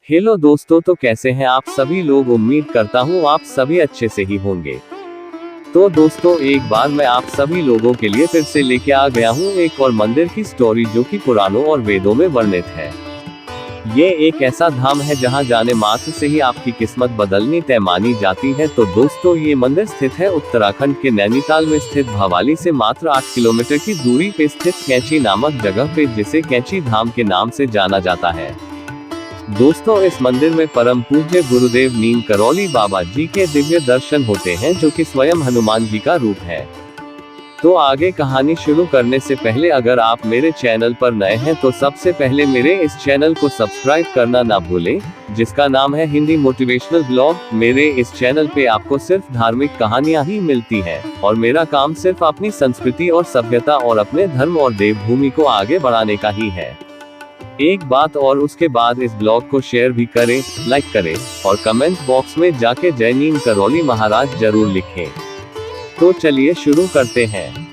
Hello दोस्तों, तो कैसे हैं आप सभी लोग। उम्मीद करता हूँ आप सभी अच्छे से ही होंगे। तो दोस्तों, एक बार मैं आप सभी लोगों के लिए फिर से लेके आ गया हूँ एक और मंदिर की स्टोरी, जो कि पुराणों और वेदों में वर्णित है। ये एक ऐसा धाम है जहाँ जाने मात्र से ही आपकी किस्मत बदलनी तय मानी जाती है। तो दोस्तों, ये मंदिर स्थित है उत्तराखंड के नैनीताल में स्थित भवाली से मात्र 8 किलोमीटर की दूरी पे स्थित कैंची नामक जगह पे, जिसे कैंची धाम के नाम से जाना जाता है। दोस्तों, इस मंदिर में परम पूज्य गुरुदेव नीम करौली बाबा जी के दिव्य दर्शन होते हैं, जो कि स्वयं हनुमान जी का रूप है। तो आगे कहानी शुरू करने से पहले अगर आप मेरे चैनल पर नए हैं तो सबसे पहले मेरे इस चैनल को सब्सक्राइब करना ना भूलें, जिसका नाम है हिंदी मोटिवेशनल ब्लॉग। मेरे इस चैनल पे आपको सिर्फ धार्मिक कहानियां ही मिलती हैं, और मेरा काम सिर्फ अपनी संस्कृति और सभ्यता और अपने धर्म और देवभूमि को आगे बढ़ाने का ही है। एक बात और, उसके बाद इस ब्लॉग को शेयर भी करें, लाइक करें और कमेंट बॉक्स में जाके जय नीम करौली महाराज जरूर लिखें। तो चलिए शुरू करते हैं।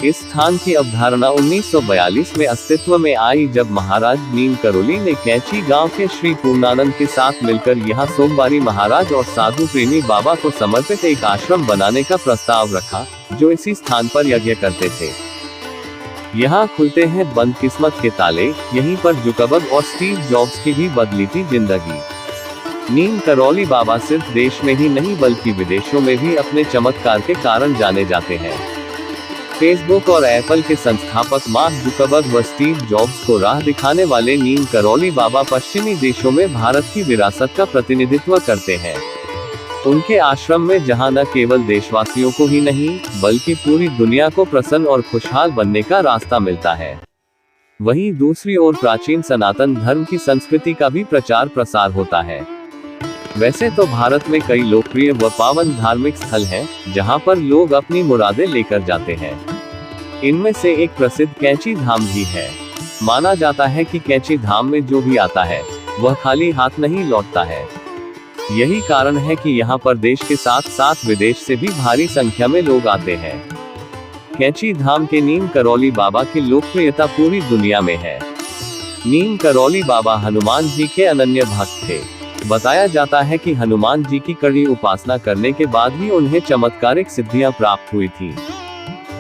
इस स्थान की अवधारणा 1942 में अस्तित्व में आई, जब महाराज नीम करौली ने कैंची गांव के श्री पूर्णानंद के साथ मिलकर यहां सोमवारी महाराज और साधु प्रेमी बाबा को समर्पित एक आश्रम बनाने का प्रस्ताव रखा, जो इसी स्थान पर यज्ञ करते थे। यहाँ खुलते हैं बंद किस्मत के ताले। यहीं पर जुकरबर्ग और स्टीव जॉब्स की भी बदली थी जिंदगी। नीम करौली बाबा सिर्फ देश में ही नहीं बल्कि विदेशों में भी अपने चमत्कार के कारण जाने जाते हैं। फेसबुक और एप्पल के संस्थापक मार्क जुकरबर्ग व स्टीव जॉब्स को राह दिखाने वाले नीम करौली बाबा पश्चिमी देशों में भारत की विरासत का प्रतिनिधित्व करते हैं। उनके आश्रम में जहां न केवल देशवासियों को ही नहीं बल्कि पूरी दुनिया को प्रसन्न और खुशहाल बनने का रास्ता मिलता है, वहीं दूसरी ओर प्राचीन सनातन धर्म की संस्कृति का भी प्रचार प्रसार होता है। वैसे तो भारत में कई लोकप्रिय व पावन धार्मिक स्थल हैं, जहां पर लोग अपनी मुरादें लेकर जाते हैं। इनमें से एक प्रसिद्ध कैंची धाम भी है। माना जाता है कि कैंची धाम में जो भी आता है वह खाली हाथ नहीं लौटता है। यही कारण है कि यहाँ पर देश के साथ साथ विदेश से भी भारी संख्या में लोग आते हैं। कैंची धाम के नीम करौली बाबा की लोकप्रियता पूरी दुनिया में है। नीम करौली बाबा हनुमान जी के अनन्य भक्त थे। बताया जाता है कि हनुमान जी की कड़ी उपासना करने के बाद ही उन्हें चमत्कारिक सिद्धियां प्राप्त हुई थी।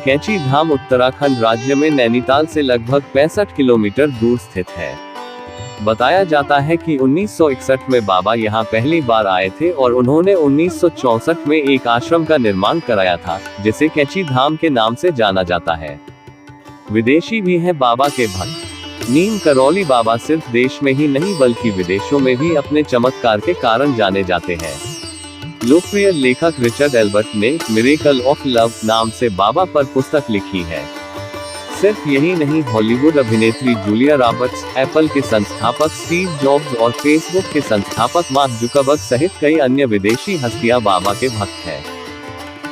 कैंची धाम उत्तराखंड राज्य में नैनीताल से लगभग 65 किलोमीटर दूर स्थित है। बताया जाता है कि 1961 में बाबा यहां पहली बार आए थे और उन्होंने 1964 में एक आश्रम का निर्माण कराया था, जिसे कैंची धाम के नाम से जाना जाता है। विदेशी भी हैं बाबा के भक्त। नीम करौली बाबा सिर्फ देश में ही नहीं बल्कि विदेशों में भी अपने चमत्कार के कारण जाने जाते हैं। लोकप्रिय लेखक रिचर्ड एल्बर्ट ने मिरेकल ऑफ लव नाम से बाबा पर पुस्तक लिखी है। सिर्फ यही नहीं, हॉलीवुड अभिनेत्री जूलिया रॉबर्ट्स, एप्पल के संस्थापक स्टीव जॉब्स और फेसबुक के संस्थापक मार्क जुकरबर्ग सहित कई अन्य विदेशी हस्तियां बाबा के भक्त हैं।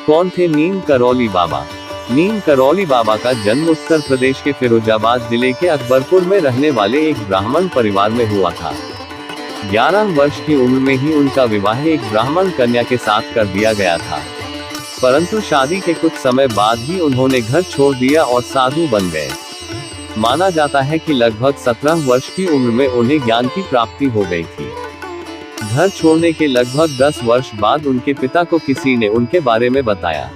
कौन थे नीम करौली बाबा? नीम करौली बाबा का जन्म उत्तर प्रदेश के फिरोजाबाद जिले के अकबरपुर में रहने वाले एक ब्राह्मण परिवार में हुआ था। 11 वर्ष की उम्र में ही उनका विवाह एक ब्राह्मण कन्या के साथ कर दिया गया था, परंतु शादी के कुछ समय बाद ही उन्होंने घर छोड़ दिया और साधु बन गए। माना जाता है कि लगभग 17 वर्ष की उम्र में उन्हें ज्ञान की प्राप्ति हो गई थी। घर छोड़ने के लगभग 10 वर्ष बाद उनके पिता को किसी ने उनके बारे में बताया,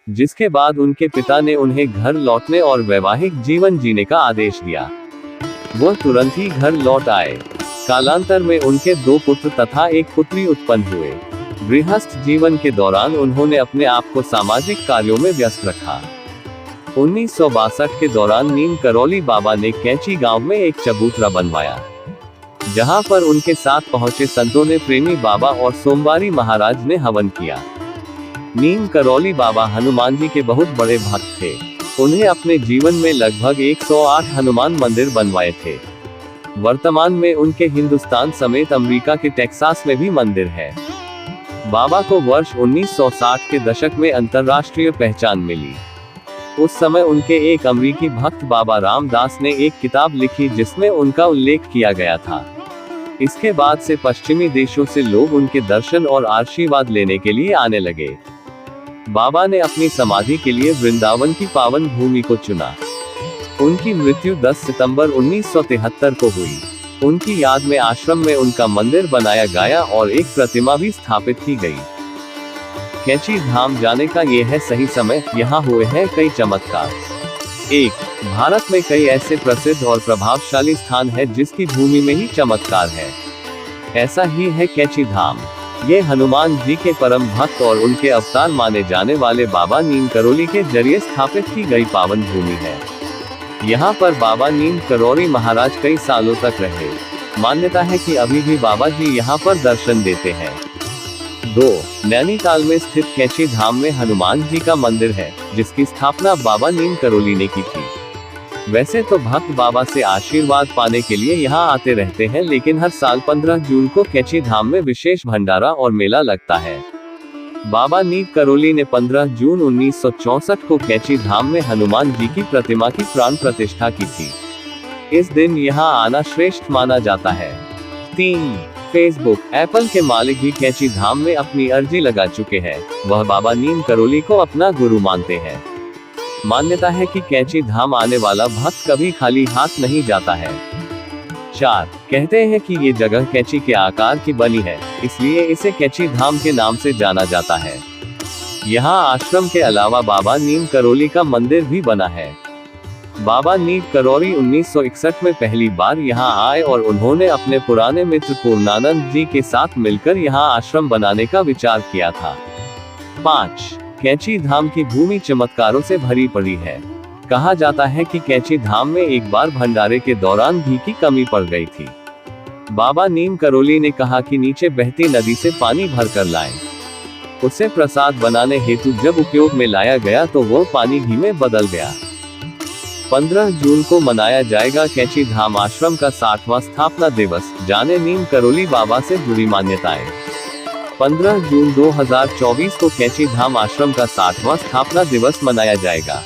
जिसके बाद उनके पिता ने उन्हें घर लौटने और वैवाहिक जीवन जीने का आदेश दिया। वह तुरंत ही घर लौट आए। कालांतर में उनके 2 पुत्र तथा एक पुत्री उत्पन्न हुए। गृहस्थ जीवन के दौरान उन्होंने अपने आप को सामाजिक कार्यों में व्यस्त रखा। 1962 के दौरान नीम करौली बाबा ने कैंची गांव में एक चबूतरा बनवाया, जहां पर उनके साथ पहुंचे संतों ने प्रेमी बाबा और सोमवारी महाराज ने हवन किया। नीम करौली बाबा हनुमान जी के बहुत बड़े भक्त थे। उन्हें अपने जीवन में लगभग 108 हनुमान मंदिर बनवाए थे। वर्तमान में उनके हिंदुस्तान समेत अमेरिका के टेक्सास में भी मंदिर है। बाबा को वर्ष 1960 के दशक में अंतर्राष्ट्रीय पहचान मिली। उस समय उनके एक अमेरिकी भक्त बाबा रामदास ने एक किताब लिखी जिसमें उनका उल्लेख किया गया था। इसके बाद से पश्चिमी देशों से लोग उनके दर्शन और आशीर्वाद लेने के लिए आने लगे। बाबा ने अपनी समाधि के लिए वृंदावन की पावन भूमि को चुना। उनकी मृत्यु 10 सितंबर 1973 को हुई। उनकी याद में आश्रम में उनका मंदिर बनाया गया और एक प्रतिमा भी स्थापित की गई। कैंची धाम जाने का ये है सही समय। यहाँ हुए हैं कई चमत्कार। 1. भारत में कई ऐसे प्रसिद्ध और प्रभावशाली स्थान है जिसकी भूमि में ही चमत्कार है। ऐसा ही है कैंची धाम। ये हनुमान जी के परम भक्त और उनके अवतार माने जाने वाले बाबा नीम करोली के जरिए स्थापित की गई पावन भूमि है। यहाँ पर बाबा नीम करोली महाराज कई सालों तक रहे। मान्यता है कि अभी भी बाबा जी यहाँ पर दर्शन देते हैं। 2. नैनीताल में स्थित कैंची धाम में हनुमान जी का मंदिर है, जिसकी स्थापना बाबा नीम करोली ने की थी। वैसे तो भक्त बाबा से आशीर्वाद पाने के लिए यहाँ आते रहते हैं, लेकिन हर साल 15 जून को कैंची धाम में विशेष भंडारा और मेला लगता है। बाबा नीम करोली ने 15 जून 1964 को कैंची धाम में हनुमान जी की प्रतिमा की प्राण प्रतिष्ठा की थी। इस दिन यहाँ आना श्रेष्ठ माना जाता है। 3. फेसबुक, एप्पल के मालिक भी कैंची धाम में अपनी अर्जी लगा चुके हैं। वह बाबा नीम करोली को अपना गुरु मानते हैं। मान्यता है कि कैंची धाम आने वाला भक्त कभी खाली हाथ नहीं जाता है। 4. कहते हैं कि ये जगह कैंची के आकार की बनी है, इसलिए इसे कैंची धाम के नाम से जाना जाता है। यहाँ आश्रम के अलावा बाबा नीम करोली का मंदिर भी बना है। बाबा नीम करोली 1961 में पहली बार यहाँ आए और उन्होंने अपने पुराने मित्र पूर्णानंद जी के साथ मिलकर यहाँ आश्रम बनाने का विचार किया था। 5. कैंची धाम की भूमि चमत्कारों से भरी पड़ी है। कहा जाता है कि कैंची धाम में एक बार भंडारे के दौरान घी की कमी पड़ गई थी। बाबा नीम करोली ने कहा कि नीचे बहती नदी से पानी भरकर लाएं। उसे प्रसाद बनाने हेतु जब उपयोग में लाया गया तो वो पानी घी में बदल गया। 15 जून को मनाया जाएगा कैंची धाम आश्रम का 60वां स्थापना दिवस। जाने नीम करोली बाबा से जुड़ी मान्यताएं। 15 जून 2024 को कैंची धाम आश्रम का 60वां स्थापना दिवस मनाया जाएगा।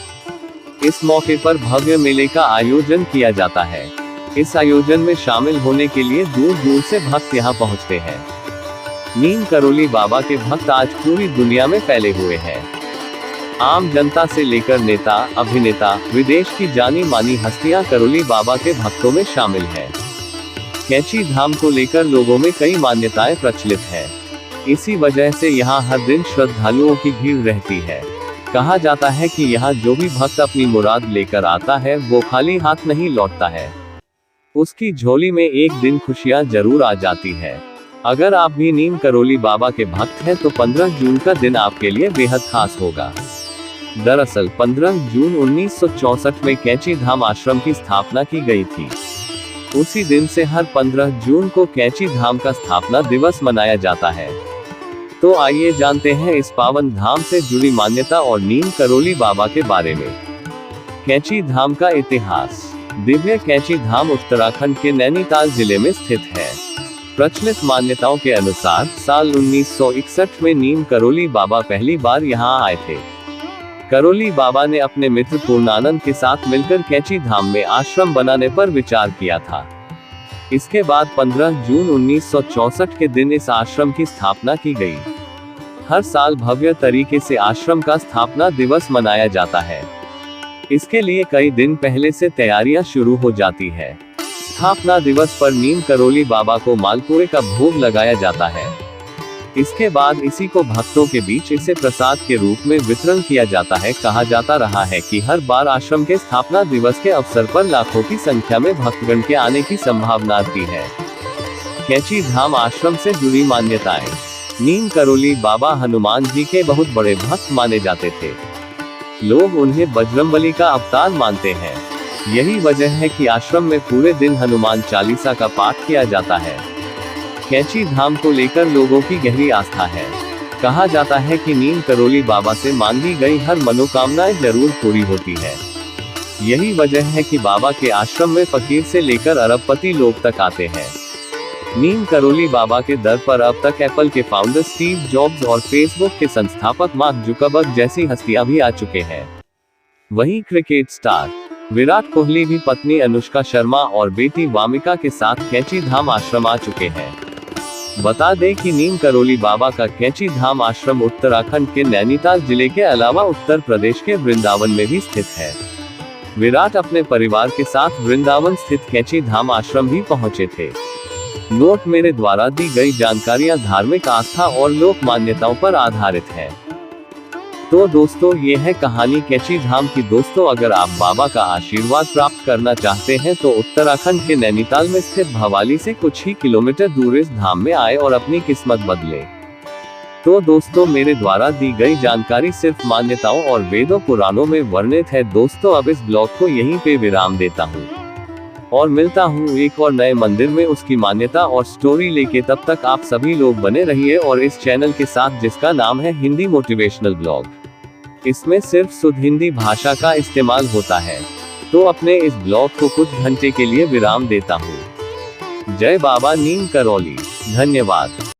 इस मौके पर भव्य मेले का आयोजन किया जाता है। इस आयोजन में शामिल होने के लिए दूर दूर से भक्त यहाँ पहुँचते हैं। नीम करोली बाबा के भक्त आज पूरी दुनिया में फैले हुए हैं। आम जनता से लेकर नेता, अभिनेता, विदेश की जानी मानी हस्तियां करोली बाबा के भक्तों में शामिल हैं। कैंची धाम को लेकर लोगों में कई मान्यताएं प्रचलित है। इसी वजह से यहाँ हर दिन श्रद्धालुओं की भीड़ रहती है। कहा जाता है कि यहाँ जो भी भक्त अपनी मुराद लेकर आता है वो खाली हाथ नहीं लौटता है। उसकी झोली में एक दिन खुशियाँ जरूर आ जाती है। अगर आप भी नीम करोली बाबा के भक्त हैं तो 15 जून का दिन आपके लिए बेहद खास होगा। दरअसल 15 जून 1964 में कैंची धाम आश्रम की स्थापना की गई थी। उसी दिन से हर 15 जून को कैंची धाम का स्थापना दिवस मनाया जाता है। तो आइए जानते हैं इस पावन धाम से जुड़ी मान्यता और नीम करोली बाबा के बारे में। कैंची धाम का इतिहास। दिव्य कैंची धाम उत्तराखंड के नैनीताल जिले में स्थित है। प्रचलित मान्यताओं के अनुसार साल 1961 में नीम करोली बाबा पहली बार यहाँ आए थे। करोली बाबा ने अपने मित्र पूर्णानंद के साथ मिलकर कैंची धाम में आश्रम बनाने पर विचार किया था। इसके बाद 15 जून 1964 के दिन इस आश्रम की स्थापना की गई। हर साल भव्य तरीके से आश्रम का स्थापना दिवस मनाया जाता है। इसके लिए कई दिन पहले से तैयारियां शुरू हो जाती है। स्थापना दिवस पर नीम करोली बाबा को मालपुए का भोग लगाया जाता है। इसके बाद इसी को भक्तों के बीच इसे प्रसाद के रूप में वितरण किया जाता है। कहा जाता रहा है कि हर बार आश्रम के स्थापना दिवस के अवसर पर लाखों की संख्या में भक्तगण के आने की संभावना रहती है। कैंची धाम आश्रम से जुड़ी मान्यताएं। नीम करोली बाबा हनुमान जी के बहुत बड़े भक्त माने जाते थे। लोग उन्हें बजरंगबली का अवतार मानते हैं। यही वजह है कि आश्रम में पूरे दिन हनुमान चालीसा का पाठ किया जाता है। कैंची धाम को लेकर लोगों की गहरी आस्था है। कहा जाता है कि नीम करोली बाबा से मांगी गई हर मनोकामनाएं जरूर पूरी होती है। यही वजह है कि बाबा के आश्रम में फकीर से लेकर अरबपति लोग तक आते हैं। नीम करोली बाबा के दर पर अब तक एप्पल के फाउंडर स्टीव जॉब्स और फेसबुक के संस्थापक मार्क जुकरबर्ग जैसी हस्तियां भी आ चुके हैं। वहीं क्रिकेट स्टार विराट कोहली भी पत्नी अनुष्का शर्मा और बेटी वामिका के साथ कैंची धाम आश्रम आ चुके हैं। बता दें कि नीम करोली बाबा का कैंची धाम आश्रम उत्तराखंड के नैनीताल जिले के अलावा उत्तर प्रदेश के वृंदावन में भी स्थित है। विराट अपने परिवार के साथ वृंदावन स्थित कैची धाम आश्रम भी पहुंचे थे। नोट: मेरे द्वारा दी गई जानकारियां धार्मिक आस्था और लोक मान्यताओं पर आधारित है। तो दोस्तों, ये है कहानी कैची धाम की। दोस्तों, अगर आप बाबा का आशीर्वाद प्राप्त करना चाहते हैं तो उत्तराखंड के नैनीताल में स्थित भवाली से कुछ ही किलोमीटर दूर इस धाम में आए और अपनी किस्मत बदले। तो दोस्तों, मेरे द्वारा दी गई जानकारी सिर्फ मान्यताओं और वेदों पुराणों में वर्णित है। दोस्तों, अब इस ब्लॉग को यहीं पे विराम देता हूँ और मिलता हूँ एक और नए मंदिर में उसकी मान्यता और स्टोरी लेके। तब तक आप सभी लोग बने रहिए और इस चैनल के साथ, जिसका नाम है हिंदी मोटिवेशनल ब्लॉग। इसमें सिर्फ शुद्ध हिंदी भाषा का इस्तेमाल होता है। तो अपने इस ब्लॉग को कुछ घंटे के लिए विराम देता हूँ। जय बाबा नीम करौली। धन्यवाद।